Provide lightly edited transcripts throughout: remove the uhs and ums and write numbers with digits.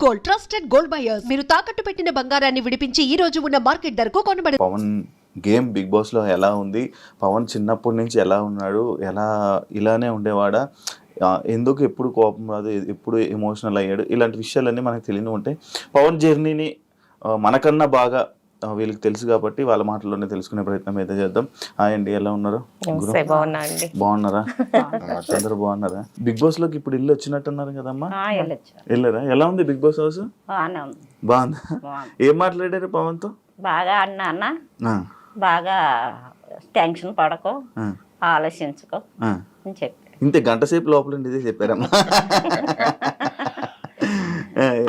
Gold, trusted gold buyers. మీరు తాకట్టు పెట్టిన బంగారాన్ని విడిపించి ఈ రోజు ఉన్న మార్కెట్ ధరకు కొనబడి. పవన్ గేమ్ బిగ్ బాస్లో ఎలా ఉంది, పవన్ చిన్నప్పటి నుంచి ఎలా ఉన్నాడు, ఎలా ఇలానే ఉండేవాడా, ఎందుకు ఎప్పుడు కోపం రాదు, ఎప్పుడు ఎమోషనల్ అయ్యాడు, ఇలాంటి విషయాలన్నీ మనకు తెలియని ఉంటాయి. పవన్ జర్నీని మనకన్నా బాగా వీళ్ళకి తెలుసు కాబట్టి వాళ్ళ మాటల్లోనే తెలుసుకునే ప్రయత్నం అయితే చేద్దాం. హాయ్ అండి, ఎలా ఉన్నారు? బాగున్నారా? అందరూ బాగున్నారా? బిగ్ బాస్ లోకి ఇప్పుడు ఇల్లు వచ్చినట్టున్నారు కదమ్మా, వెళ్ళారా? ఎలా ఉంది బిగ్ బాస్ హౌస్? బాగుందా? ఏం మాట్లాడారు పవన్ తో? బాగా అన్నా బాగా టెన్షన్ పడకు, ఆలోచించుకో అని చెప్పి ఇంతే గంట సేపు లోపల ఇదే చెప్పారమ్మా.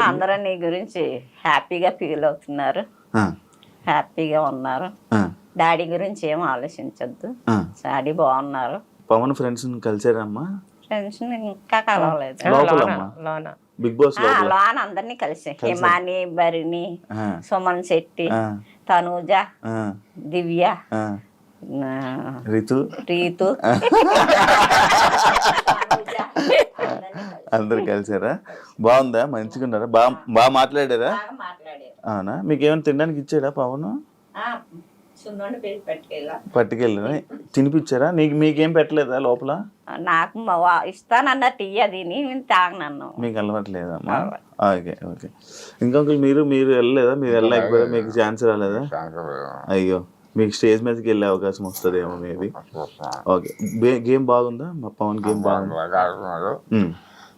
అందరూ నీ గురించి హ్యాపీగా ఫీల్ అవుతున్నారు, హ్యాపీగా ఉన్నారు. డాడీ గురించి ఏం ఆలోచించద్దు, డాడీ బాగున్నారు. పవన్ ఫ్రెండ్స్ కలిసారమ్మా? ఫ్రెండ్స్ ఇంకా కలవలేదు. బిగ్ బాస్ లోన్ అందరినీ కలిసి హిమాని, భరిణి, సుమన్ శెట్టి, తనూజ, దివ్య, రీతు అందరు కలిసారా? బాగుందా? మంచిగా ఉన్నారా? బాగా మాట్లాడారా? అవునా? మీకు ఏమైనా తినడానికి ఇచ్చాడా పవన్? పట్టుకెళ్ళా తినిపించారా? మీకేం పెట్టలేదా లోపల? నాకు ఇస్తానన్న టీ అది తాగనన్ను. మీకు అలవాట్లేదమ్మా? Okay okay. ఇంకొకరు మీరు వెళ్ళలేదా? మీరు వెళ్ళలేకపోయారా? మీకు ఛాన్స్ రాలేదా? అయ్యో, మీకు స్టేజ్ మీదకి వెళ్ళే అవకాశం వస్తుందేమో మేబీ. ఓకే, గేమ్ బాగుందా మా పవన్? గేమ్ బాగుంది.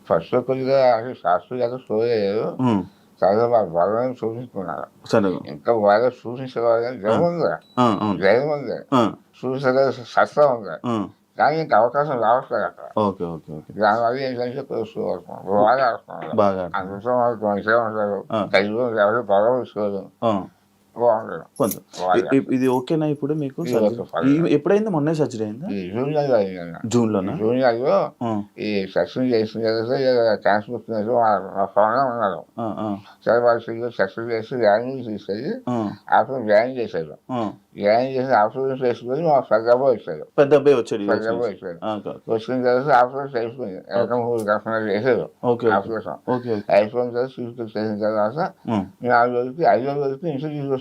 ఫస్ట్ కొద్దిగా శాస్త్రీయంగా స్టోరీ అయ్యారు, చాలా బాగా చూపించుకున్నారు. ఇంకా బాగా చూపించేవారు కానీ జయం ఉంది చూసే సత్తా ఉంది, కానీ ఇంకా అవకాశం రావట్లేదు అక్కడ. Okay okay okay. దానివల్ల ఏంటంటే బాగా ఆడుతున్నారు, బాగా అందులో మంచిగా ఉంటారు, కలిసి ఎవరు బాగా తీసుకోరు, బాగుంటారు కొంచెం. ఇది ఓకేనా ఇప్పుడు మీకు? ఎప్పుడైంది? మొన్నే సర్జరీ అయిందా? జూన్ లోనా? ఈ సక్సెస్ చేసిన ఛాన్స్ ఉన్నారు. సరే వాళ్ళు సక్సెస్ చేసి వ్యాయామం తీసుకెళ్ళి ఆఫ్టర్ వ్యాయామం చేశారు. వ్యాయామం చేసి ఆఫ్టర్ చేసుకొని మా పెద్ద అబ్బాయి వచ్చాడు. పెద్ద అబ్బాయి వచ్చాడు. వచ్చిన తర్వాత ఆఫ్టర్ చేసుకుని చేశారు. ఆపరేషన్ అయిపోయిన తర్వాత తీసుకొచ్చేసిన తర్వాత 4 రోజులకి 5 రోజులకి ఇంట్లో తీసుకొచ్చారు.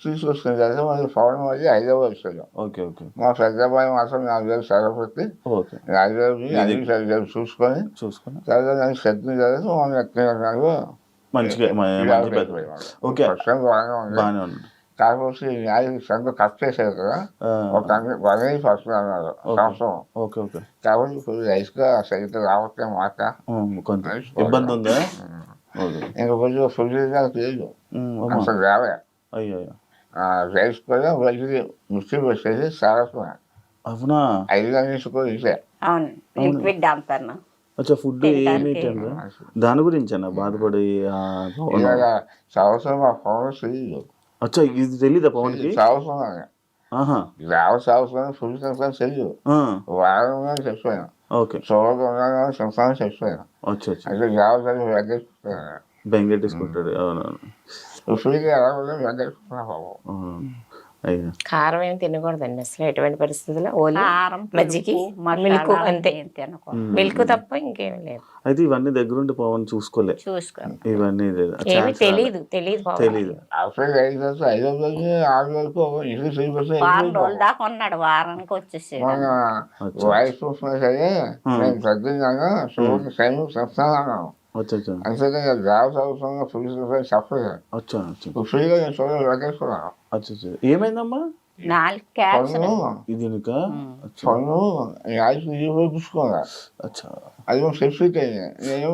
తీసుకొచ్చిన తర్వాత మళ్ళీ పవన్ మళ్ళీ హైదరాబాద్ వచ్చాడు. మా పెద్ద అబ్బాయి మాత్రం 4 రోజులు సెలవు పెట్టి 4 రోజులు అన్ని సరిగ్గా చూసుకొని తర్వాత నాకు సర్దిన తర్వాత మనం ఎక్కడ మంచిగా బాగానే ఉంది. కాకపోతే సంత కట్ చేశారు కదా, ఒక 1% అన్నారు సంవత్సరం. కాబట్టి ఇప్పుడు రైస్గా సరిగ్గా రావట్లే మాట, ఇబ్బంది ఉందా? ఇంకా కొంచెం ఫుల్గా లేదు అసలు రావే. రైస్ కూడా వచ్చి ముస్లిం వచ్చేసి సారస్వా అవునా? 5 గంటలు కూడా ఇచ్చే ఫుడ్ ఏమి దాని గురించి బాధపడి సంవత్సరం మా పవన్ తెలియదు. అచ్చా, ఇది తెలీదా పవన్కి? సంవత్సరం సంవత్సరం ఫుల్ సంవత్సరం తెలియదు, వారంగా చచ్చిపోయాను. చూడకుండా సంవత్సరం చచ్చిపోయాను. అంటే జాగ్రత్త బెంగెట్టేసుకుంటాడు. అవునవును. ఫ్రీగా ఎలా కూడా వెంకటేసుకున్నా. కారం ఏమి తినకూడదండి అసలు ఎటువంటి పరిస్థితుల్లో. ఓన్లీ మజ్జిగ, మిల్క్ అంతే, మిల్క్ తప్ప ఇంకేమీ లేదు. అయితే ఇవన్నీ దగ్గరుండి పవన్ చూసుకోలేదు, ఇవన్నీ తెలీదు. వారానికి వచ్చేసి వాయిస్ చూస్తున్నా సరే నేను తగ్గిందాగా చెప్తాను. అంతేకాని జాబ్స్ అవసరంగా చెప్పలేదు. ఫ్రీగా నేను చూడాలి వెంకటేసుకున్నాను. ఏమైందమ్మా? పన్ను చూసుకోగా అది సెప్సిక్ అయింది. నేను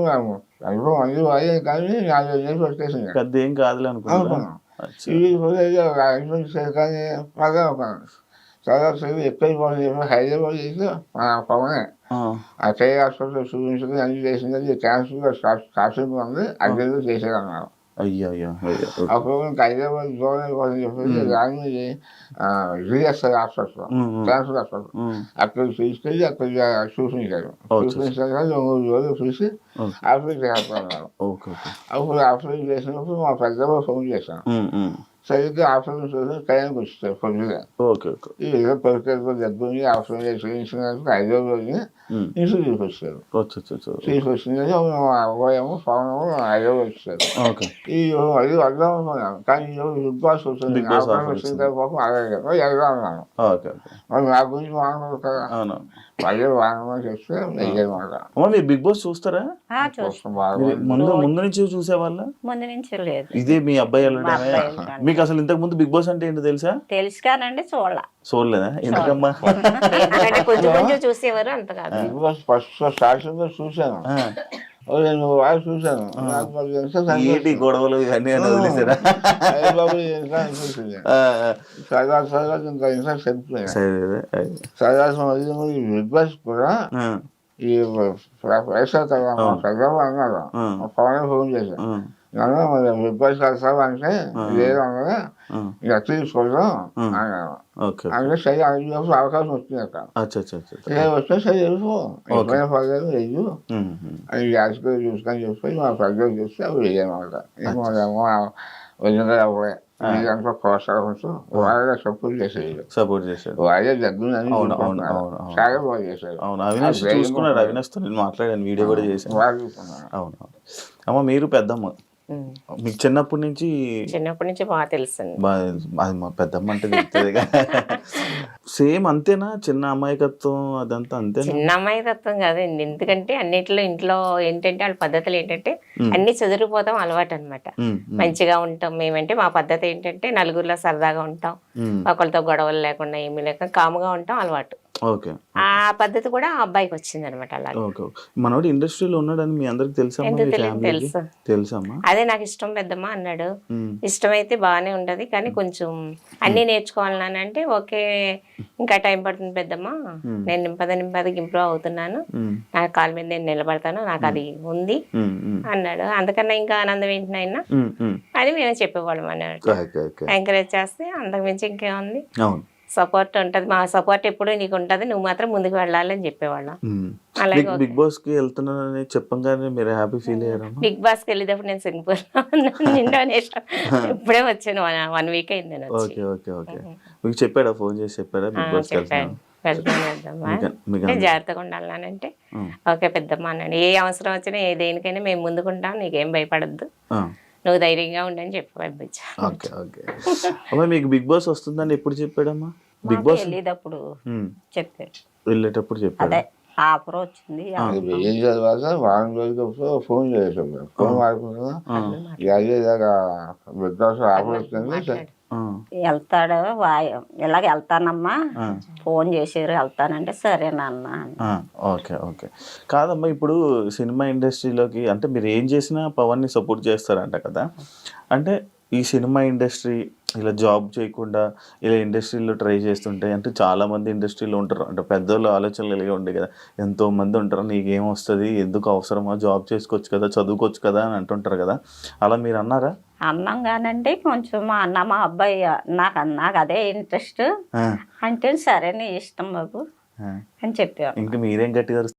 అయ్యే కానీ 4 నెలలు వచ్చేసింది. పెద్ద ఏం కాదులే అనుకున్నాను. కానీ బాగా చాలా ఎక్కువైపోయింది. హైదరాబాద్ చేసి పవనే ఆ చేయ హాస్పిటల్ చూపించుకుని అన్ని చేసింది. క్యాన్సర్ స్టార్టింగ్ ఉంది, అన్ని చేసేది అన్నారు. అప్పుడు హైదరాబాద్ గవర్నమెంట్ కోసం చెప్పేసి దాన్ని జిఎస్ఐ హాస్పిటల్, క్యాన్సర్ హాస్పిటల్ అక్కడికి తీసుకెళ్ళి అక్కడ చూపించారు. చూపించాక 3 రోజులు చూసి ఆపరేషన్ చేస్తున్నారు. అప్పుడు ఆపరేషన్ చేసినప్పుడు మా పెద్దమ్మ ఫోన్ చేశాను. సరిగ్గా ఆఫ్టర్నూన్ చూసి టైంకి వచ్చేస్తారు పొద్దుగా. Okay okay. ఈ ఏదో పరిస్థితుల్లో దగ్గరుండి ఆఫ్టర్నూన్ చేయించినందుకు 5వ రోజుని ఇంటికి తీసుకొచ్చారు. తీసుకొచ్చింది అబ్బాయేమో పవనేమో 5వ వచ్చారు. ఓకే. ఈ అది వద్దాం అనుకున్నాను, కానీ ఈరోజు బిగ్ బాస్ వచ్చింది. వచ్చిన తర్వాత అలాగే వెళ్దాం అన్నాను. మరి నా గురించి మాట్లాడదు కదా, మళ్ళీ వానమో చెప్తే నెయ్యమాట. మీరు బిగ్ బాస్ చూస్తారా? ముందు నుంచి చూసేవాళ్ళ? ముందు నుంచి లేదు. ఇదే మీ అబ్బాయి వెళ్ళడమే. మీకు అసలు ఇంతకు ముందు బిగ్ బాస్ అంటే ఏంటో తెలుసా? తెలుసు కానండి, చూడలేదా? ఎందుకమ్మా? కొంచెం కొంచెం చూసేవారు, అంత కాదు. బిగ్ బాస్ ఫస్ట్ స్టార్టింగ్ లో చూసాను, నువ్వు వాడు చూసాను. ఏంటి గొడవలు ఇవన్నీ వదిలేసారా? సరదాగా ఇంకా ఇంట్రెస్ట్ చెప్తున్నాయి. సరదాసం బిగ్ బాస్ కూడా ఈ వైఎస్ఆర్ చంద్రబాబు అన్నారు, పవన్ ఫోన్ చేశాను, నన్ను మరి బిగ్ బాస్ వెళ్తావు అంటే లేదు అన్నది, ఇక తీసుకుందాం అన్నాను. అంటే సరే అడిగినప్పుడు అవకాశం వచ్చింది అక్కడ. వస్తే సరే వెళ్ళిపో, ఎప్పుడైనా పర్లేదు వెయ్యు అని రాజకీయ చూసుకొని చూసుకొని మా ప్రజలు చూస్తే అవి వెయ్యనమాట. ఏమో వదిలిగా అవ్వలే, దాంట్లో ప్రోత్సాహంతో వాళ్ళే సపోర్ట్ చేసేది. వాళ్ళే దగ్గర చాలా బాగా చేశారు. నేను మాట్లాడాను, వీడియో కూడా చేశాను. అవును. అమ్మ మీరు పెద్దమ్మ, మీకు చిన్నప్పటి నుంచి బాగా తెలుసు. అది మా పెద్దమ్మ అంటే తెలుస్తుంది. సేమ్ అంతేనా? చిన్న అమాయకత్వం అదంతా అంతేనా? చిన్న అమాయకత్వం కాదండి, ఎందుకంటే అన్నిట్లో ఇంట్లో ఏంటంటే వాళ్ళ పద్ధతులు ఏంటంటే అన్ని చెదిరిపోతాం అలవాటు అనమాట. మంచిగా ఉంటాం మేమంటే, మా పద్ధతి ఏంటంటే నలుగురిలో సరదాగా ఉంటాం, ఒకరితో గొడవలు లేకుండా ఏమీ లేక కాముగా ఉంటాం అలవాటు. ఆ పద్ధతి కూడా ఆ అబ్బాయికి వచ్చింది అనమాట. అలాగే మనోడు ఇండస్ట్రీలో ఉన్నాడని మీ అందరికి తెలుసా? అదే నాకు ఇష్టం పెద్దమ్మ అన్నాడు. ఇష్టమైతే బాగానే ఉంటది, కానీ కొంచెం అన్ని నేర్చుకోవాలని అంటే ఓకే, ఇంకా టైం పడుతుంది పెద్దమ్మ, నేను నింపదికి ఇంప్రూవ్ అవుతున్నాను, నా కాళ్ళ మీద నేను నిలబడతాను, నాకు అది ఉంది అన్నాడు. అందుకన్నా ఇంకా ఆనందం ఏంటి నాయన అని మేము చెప్పేవాళ్ళం అన్నాడు. ఎంకరేజ్ చేస్తే అంతకుమించి ఇంకేముంది, సపోర్ట్ ఉంటది, మా సపోర్ట్ ఎప్పుడు నీకు ఉంటది, నువ్వు మాత్రం ముందుకు వెళ్ళాలి అని చెప్పేవాళ్ళం. అలాగే బిగ్ బాస్ కి వెళ్తున్నానని చెప్పంగానే మీరు హ్యాపీ ఫీల్ అయ్యారా? బిగ్ బాస్ కి వెళ్ళేటప్పుడు నేను సింగపూర్ ఇండోనేషియా ఇప్పుడే వచ్చాను, 1 వీక్ అయింది. మీకు చెప్పాడా, ఫోన్ చేసి చెప్పాడా? జాగ్రత్తగా ఉండాలంటే ఓకే పెద్దమ్మ అన్నాడు. ఏ అవసరం వచ్చినా ఏ దేనికైనా మేము ముందుకుంటాం, నీకేం భయపడద్దు, నువ్వు ధైర్యంగా ఉండని చెప్పి పంపించా. మీకు బిగ్ బాస్ వస్తుందని ఎప్పుడు చెప్పాడమ్మా? బిగ్ బాస్ వెళ్ళేటప్పుడు చెప్పాడు, వెళ్ళేటప్పుడు చెప్పాడు. ఆఫర్ వచ్చింది ఏం చదివాక వారం రోజులప్పుడు ఫోన్ చేసాం, ఫోన్ మాట్లాడుకున్నా బిగ్ బాస్ ఆఫర్ వచ్చింది, వెళ్తాడు ఇలాగ వెళ్తానమ్మా, ఫోన్ చేసారు వెళ్తానంటే సరేనన్న. ఓకే. కాదమ్మా, ఇప్పుడు సినిమా ఇండస్ట్రీలోకి అంటే మీరు ఏం చేసినా పవన్ని సపోర్ట్ చేస్తారంట కదా, అంటే ఈ సినిమా ఇండస్ట్రీ ఇలా జాబ్ చేయకుండా ఇలా ఇండస్ట్రీలో ట్రై చేస్తుంటే, అంటే చాలామంది ఇండస్ట్రీలో ఉంటారు, అంటే పెద్దోళ్ళు ఆలోచనలు కలిగి ఉండే కదా, ఎంతోమంది ఉంటారు, నీకేం వస్తుంది, ఎందుకు అవసరమా, జాబ్ చేసుకోవచ్చు కదా, చదువుకోవచ్చు కదా అని అంటుంటారు కదా, అలా మీరు అన్నారా? అన్నాం కానండి, కొంచెం మా అన్న మా అబ్బాయి నాకు అదే ఇంట్రెస్ట్ అంటే సరే నీ ఇష్టం బాబు అని చెప్పారు. ఇంకా మీరేం గట్టిగా